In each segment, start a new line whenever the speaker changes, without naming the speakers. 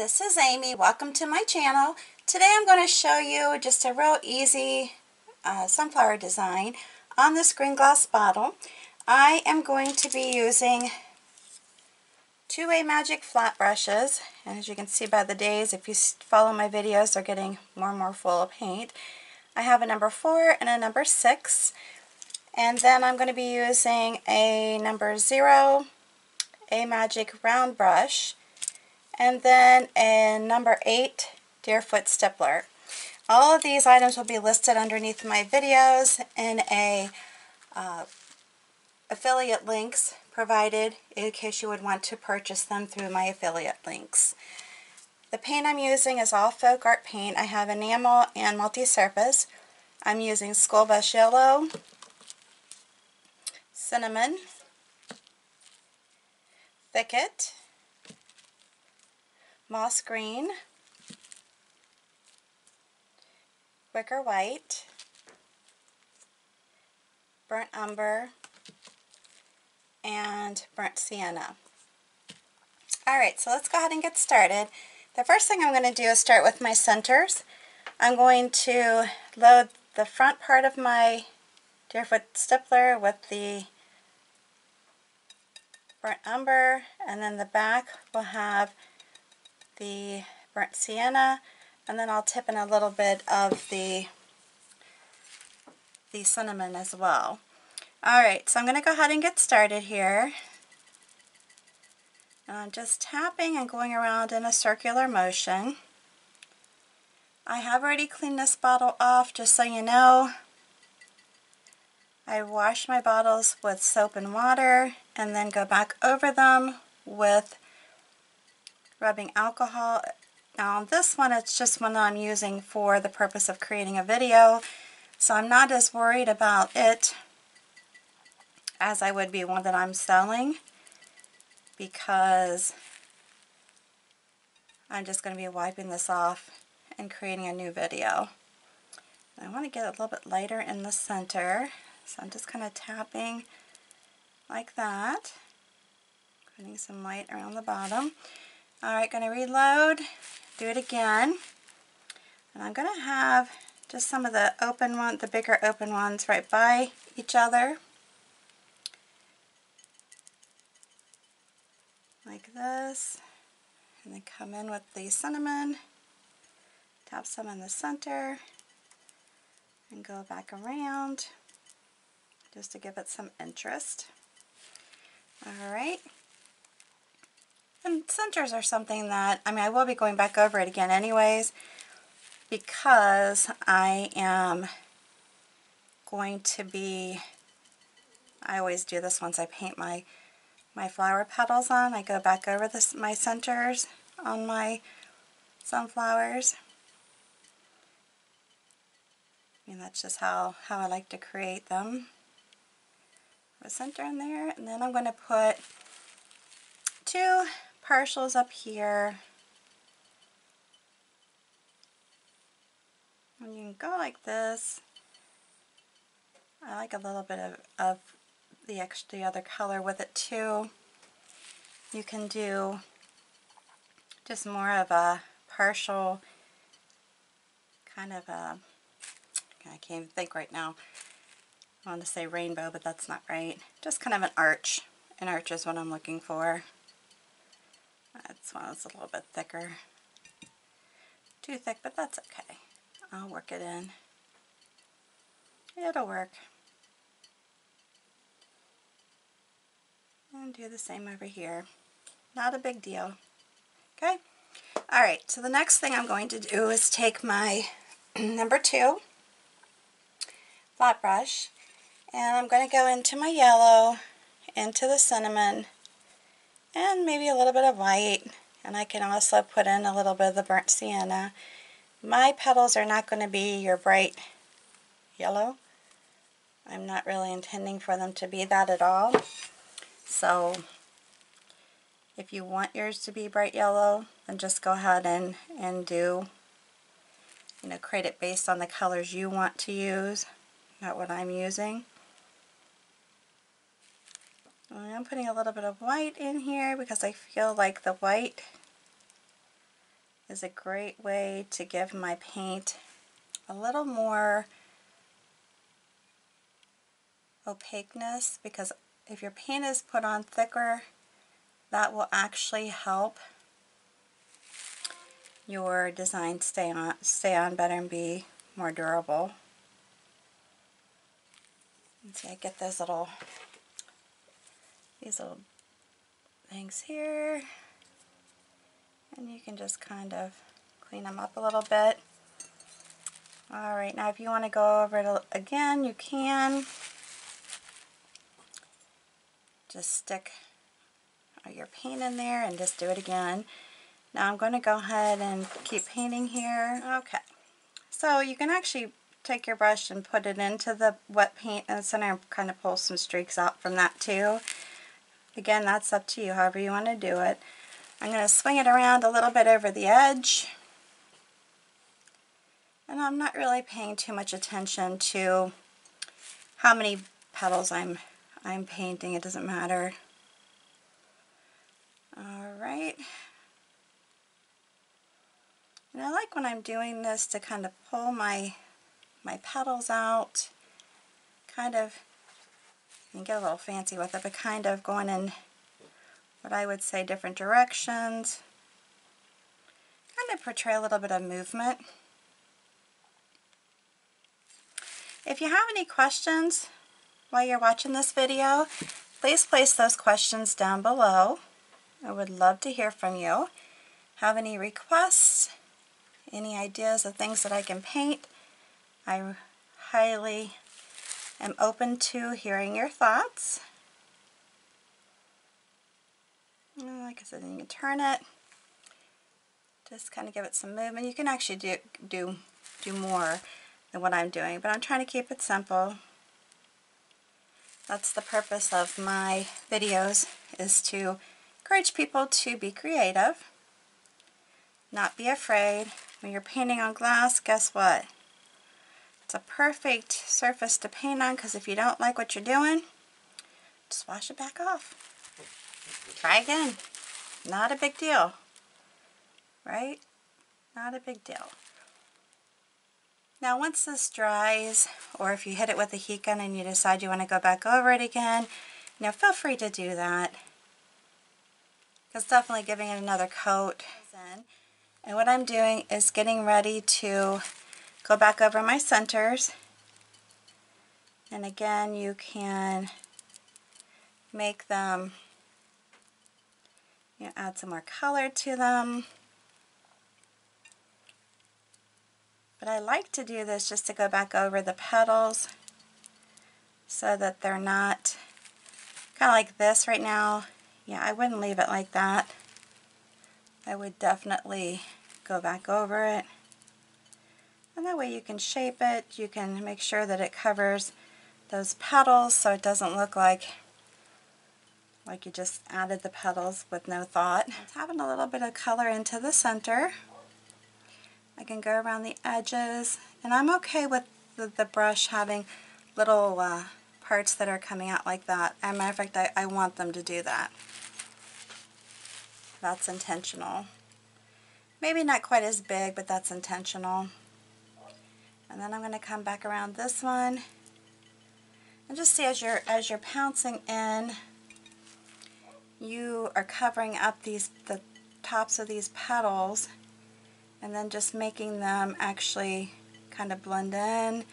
this is Amy. Welcome to my channel. Today I'm going to show you just a real easy sunflower design on this green gloss bottle. I am going to be using two Amagic flat brushes, and as you can see by the days, if you follow my videos, they're getting more and more full of paint. I have a number 4 and a number 6, and then I'm going to be using a number 0 Amagic round brush, and then a number 8 Deerfoot stippler. All of these items will be listed underneath my videos in a affiliate links provided in case you would want to purchase them through my affiliate links. The paint I'm using is all FolkArt paint. I have enamel and multi-surface. I'm using School Bus Yellow, Cinnamon, Thicket, Moss Green, Wicker White, Burnt Umber, and Burnt Sienna. Alright, so let's go ahead and get started. The first thing I'm going to do is start with my centers. I'm going to load the front part of my Deerfoot stippler with the Burnt Umber, and then the back will have the Burnt Sienna, and then I'll tip in a little bit of the cinnamon as well. Alright, so I'm going to go ahead and get started here. And I'm just tapping and going around in a circular motion. I have already cleaned this bottle off, just so you know. I wash my bottles with soap and water and then go back over them with rubbing alcohol. Now on this one, it's just one that I'm using for the purpose of creating a video, so I'm not as worried about it as I would be one that I'm selling, because I'm just going to be wiping this off and creating a new video. I want to get a little bit lighter in the center, so I'm just kind of tapping like that, putting some light around the bottom. Alright, going to reload, do it again, and I'm going to have just some of the open ones, the bigger open ones right by each other, like this, and then come in with the cinnamon, tap some in the center, and go back around just to give it some interest. Alright. And centers are something that, I will be going back over it again anyways, because I am going to be, I always do this once I paint my flower petals on. I go back over my centers on my sunflowers. That's just how I like to create them. Put a center in there, and then I'm going to put two partials up here. And you can go like this. I like a little bit of the other color with it too. You can do just more of a partial kind of a, I can't even think right now. I want to say rainbow, but that's not right. Just kind of an arch. An arch is what I'm looking for. This one is a little bit thicker. Too thick, but that's okay. I'll work it in. It'll work. And do the same over here. Not a big deal. Okay? Alright, so the next thing I'm going to do is take my number 2 flat brush, and I'm going to go into my yellow, into the cinnamon, and maybe a little bit of white, and I can also put in a little bit of the burnt sienna. My petals are not going to be your bright yellow. I'm not really intending for them to be that at all. So if you want yours to be bright yellow, then just go ahead and do, create it based on the colors you want to use, not what I'm using. I'm putting a little bit of white in here because I feel like the white is a great way to give my paint a little more opaqueness, because if your paint is put on thicker, that will actually help your design stay on better and be more durable. And see, I get these little things here, and you can just kind of clean them up a little bit. Alright, now if you want to go over it again, you can. Just stick your paint in there and just do it again. Now I'm going to go ahead and keep painting here. Okay, so you can actually take your brush and put it into the wet paint in the center and kind of pull some streaks out from that too. Again, that's up to you, however you want to do it. I'm going to swing it around a little bit over the edge. And I'm not really paying too much attention to how many petals I'm painting. It doesn't matter. Alright. And I like when I'm doing this to kind of pull my petals out, kind of, and get a little fancy with it, but kind of going in what I would say different directions. Kind of portray a little bit of movement. If you have any questions while you're watching this video, please place those questions down below. I would love to hear from you. Have any requests, any ideas of things that I can paint? I highly am open to hearing your thoughts. And like I said, you can turn it. Just kind of give it some movement. You can actually do more than what I'm doing, but I'm trying to keep it simple. That's the purpose of my videos, is to encourage people to be creative, not be afraid. When you're painting on glass, guess what? It's a perfect surface to paint on, because if you don't like what you're doing, just wash it back off. Try again. Not a big deal, right? Not a big deal. Now once this dries, or if you hit it with a heat gun and you decide you want to go back over it again, feel free to do that. It's definitely giving it another coat. And what I'm doing is getting ready to go back over my centers. And again, you can make them, add some more color to them. But I like to do this just to go back over the petals so that they're not kind of like this right now. Yeah, I wouldn't leave it like that. I would definitely go back over it. And that way you can shape it. You can make sure that it covers those petals so it doesn't look like you just added the petals with no thought. It's having a little bit of color into the center. I can go around the edges, and I'm okay with the brush having little parts that are coming out like that. As a matter of fact, I want them to do that. That's intentional. Maybe not quite as big, but that's intentional. And then I'm going to come back around this one, and just see as you're pouncing in, you are covering up the tops of these petals, and then just making them actually kind of blend in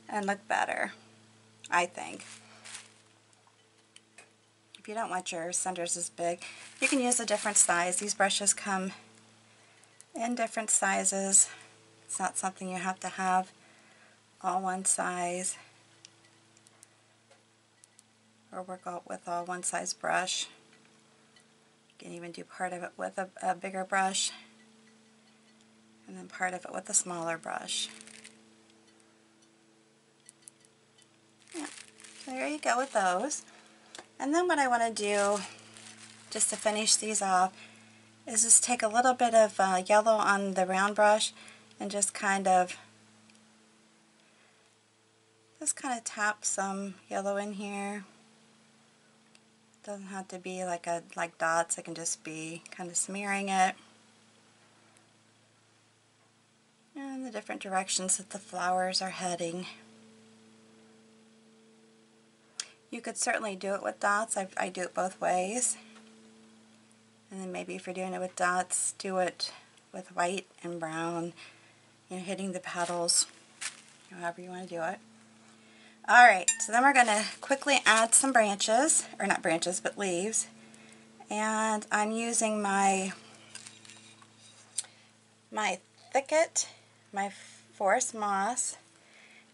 and look better, I think. If you don't want your centers as big, you can use a different size. These brushes come in different sizes. It's not something you have to have all one size, or work with all one size brush. You can even do part of it with a bigger brush, and then part of it with a smaller brush. Yeah, so there you go with those. And then what I want to do, just to finish these off, is just take a little bit of yellow on the round brush and just kind of tap some yellow in here. Doesn't have to be like dots. It can just be kind of smearing it. and the different directions that the flowers are heading. You could certainly do it with dots. I do it both ways. And then maybe if you're doing it with dots, do it with white and brown, you know, hitting the petals, however you want to do it. Alright, so then we're going to quickly add some branches, or not branches, but leaves. And I'm using my thicket, my forest moss,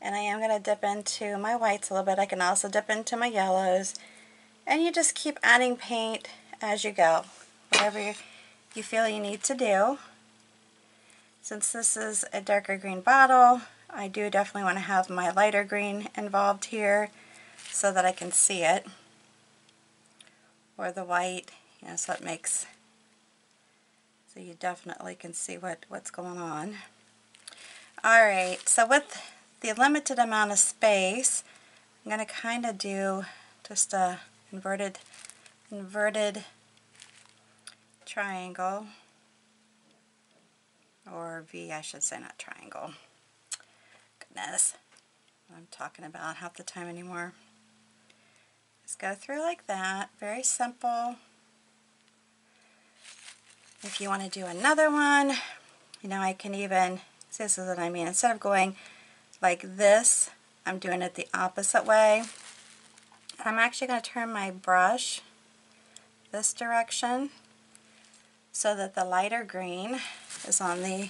and I am going to dip into my whites a little bit. I can also dip into my yellows, and you just keep adding paint as you go, whatever you feel you need to do. Since this is a darker green bottle, I do definitely want to have my lighter green involved here so that I can see it, or the white, you know, so it makes, so you definitely can see what's going on. Alright, so with the limited amount of space, I'm going to kind of do just a inverted triangle, or V I should say, not triangle. Goodness, what I'm talking about half the time anymore. Just go through like that, very simple. If you want to do another one, you know, I can even, see, this is what I mean, instead of going like this, I'm doing it the opposite way. I'm actually going to turn my brush this direction so that the lighter green is on the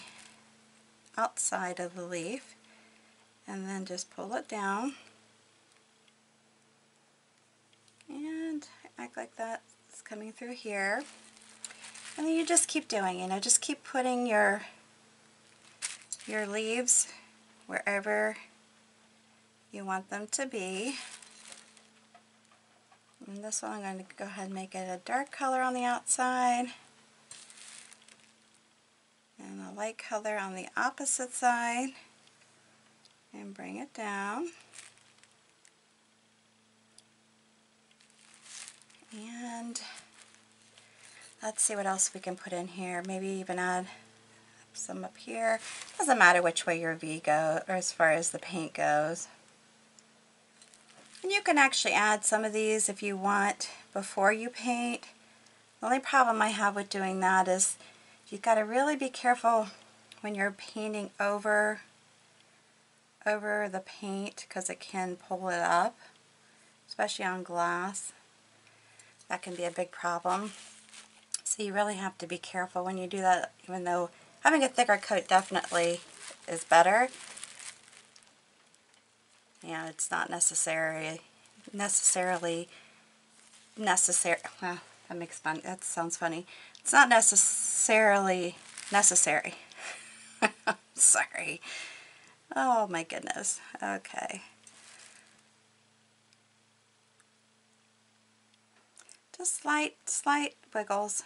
outside of the leaf, and then just pull it down and act like that's coming through here. And then you just keep doing, you know, just keep putting your leaves wherever you want them to be. And this one I'm going to go ahead and make it a dark color on the outside and a light color on the opposite side, and bring it down. And let's see what else we can put in here. Maybe even add some up here. Doesn't matter which way your V goes, or as far as the paint goes. And you can actually add some of these if you want before you paint. The only problem I have with doing that is you've got to really be careful when you're painting over the paint, because it can pull it up, especially on glass. That can be a big problem. So you really have to be careful when you do that, even though having a thicker coat definitely is better. Yeah, it's not necessary. Well, that sounds funny. It's not necessarily necessary. Sorry. Oh my goodness. Okay. Just slight wiggles.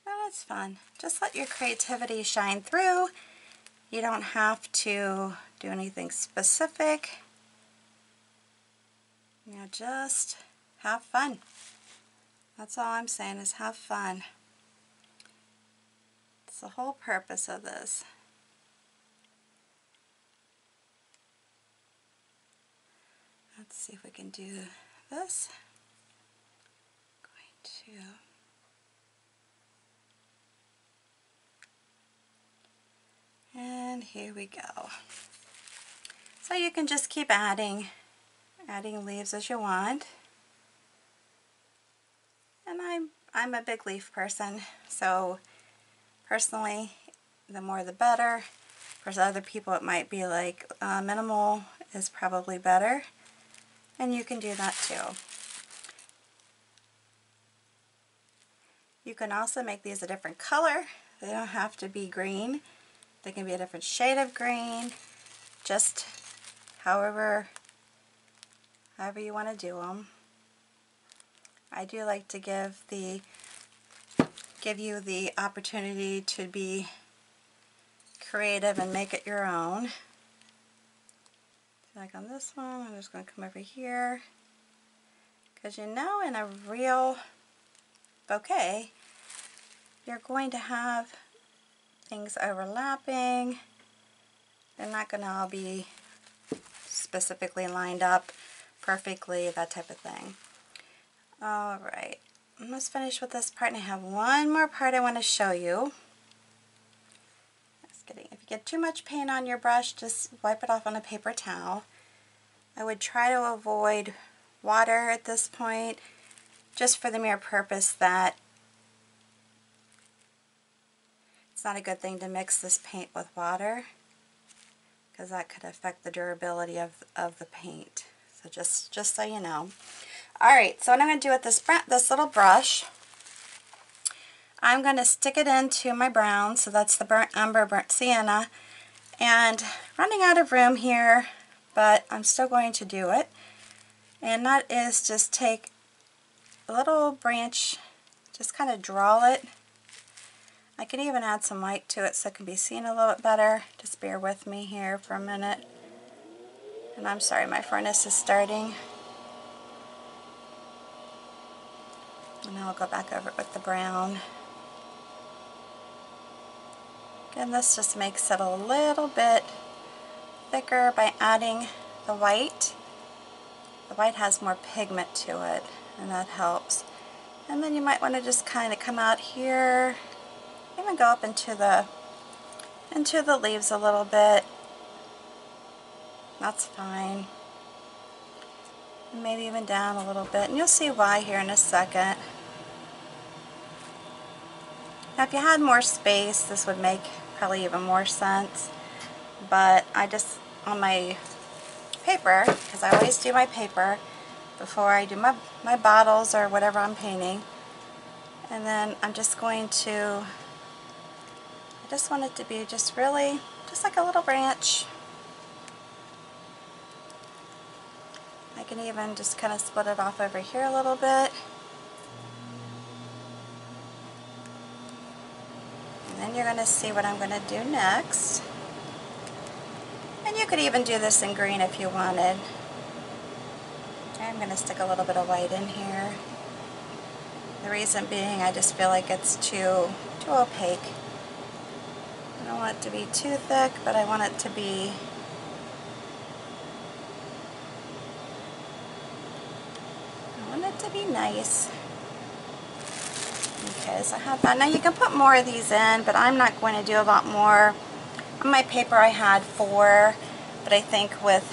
Oh, that's fun. Just let your creativity shine through. You don't have to do anything specific. You know, just have fun. That's all I'm saying, is have fun. It's the whole purpose of this. Let's see if we can do this. I'm going to, and here we go. So you can just keep adding leaves as you want. And I'm a big leaf person, so personally, the more the better. For other people it might be like minimal is probably better, and you can do that too. You can also make these a different color. They don't have to be green. They can be a different shade of green, just however you want to do them. I do like to give you the opportunity to be creative and make it your own. Like on this one, I'm just going to come over here, because you know, in a real bouquet, you're going to have things overlapping. They're not going to all be specifically lined up perfectly, that type of thing. Alright, almost finished with this part, and I have one more part I want to show you. Just kidding. If you get too much paint on your brush, just wipe it off on a paper towel. I would try to avoid water at this point, just for the mere purpose that it's not a good thing to mix this paint with water, because that could affect the durability of the paint. So just so you know. Alright, so what I'm going to do with this little brush, I'm going to stick it into my brown, so that's the burnt umber, burnt sienna, and running out of room here, but I'm still going to do it. And that is just take a little branch, just kind of draw it. I can even add some white to it so it can be seen a little bit better. Just bear with me here for a minute. And I'm sorry, my furnace is starting. And I'll go back over it with the brown. Again, this just makes it a little bit thicker by adding the white. The white has more pigment to it, and that helps. And then you might want to just kind of come out here, even go up into the leaves a little bit. That's fine. And maybe even down a little bit, and you'll see why here in a second. Now if you had more space, this would make probably even more sense, but I just, on my paper, because I always do my paper before I do my bottles or whatever I'm painting, and then I'm just going to, I just want it to be just really, just like a little branch. I can even just kind of split it off over here a little bit. And then you're going to see what I'm going to do next. And you could even do this in green if you wanted. I'm going to stick a little bit of white in here. The reason being, I just feel like it's too opaque. I don't want it to be too thick, but I want it to be nice. Okay, so I have that. Now you can put more of these in, but I'm not going to do a lot more. On my paper I had 4, but I think with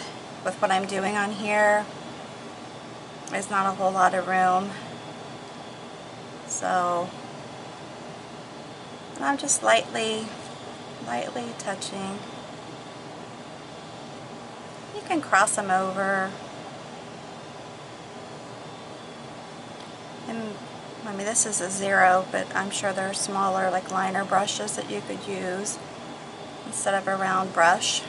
what I'm doing on here, there's not a whole lot of room. So I'm just lightly touching. You can cross them over. And I mean, this is a 0, but I'm sure there are smaller, like liner brushes that you could use instead of a round brush.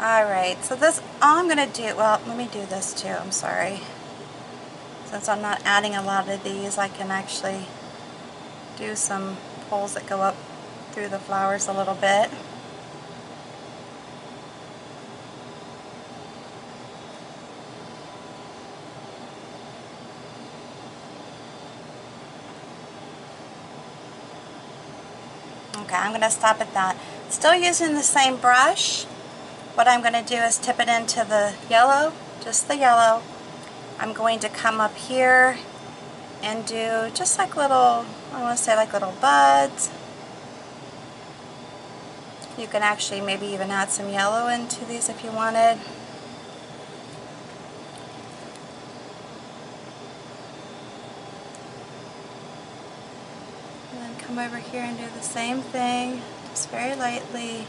Alright, so this, all I'm going to do, well, let me do this too, I'm sorry. Since I'm not adding a lot of these, I can actually do some pulls that go up through the flowers a little bit. Okay, I'm going to stop at that. Still using the same brush. What I'm going to do is tip it into the yellow, just the yellow. I'm going to come up here and do just like little, I want to say like little buds. You can actually maybe even add some yellow into these if you wanted. And then come over here and do the same thing, just very lightly.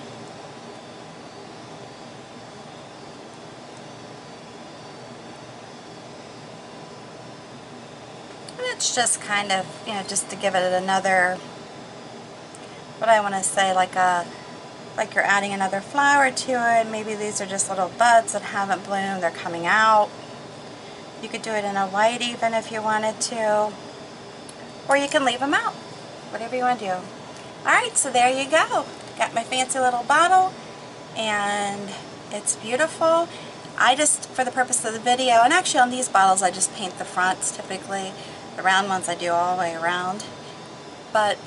It's just kind of, you know, just to give it another, what I want to say, like you're adding another flower to it. Maybe these are just little buds that haven't bloomed, they're coming out. You could do it in a white even if you wanted to, or you can leave them out, whatever you want to do. Alright, so there you go. Got my fancy little bottle, and it's beautiful. I just, for the purpose of the video, and actually on these bottles I just paint the fronts typically. The round ones I do all the way around. But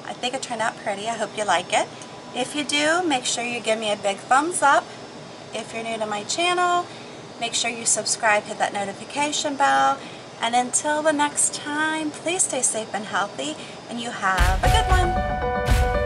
I think it turned out pretty. I hope you like it. If you do, make sure you give me a big thumbs up. If you're new to my channel, make sure you subscribe, hit that notification bell. And until the next time, please stay safe and healthy, and you have a good one.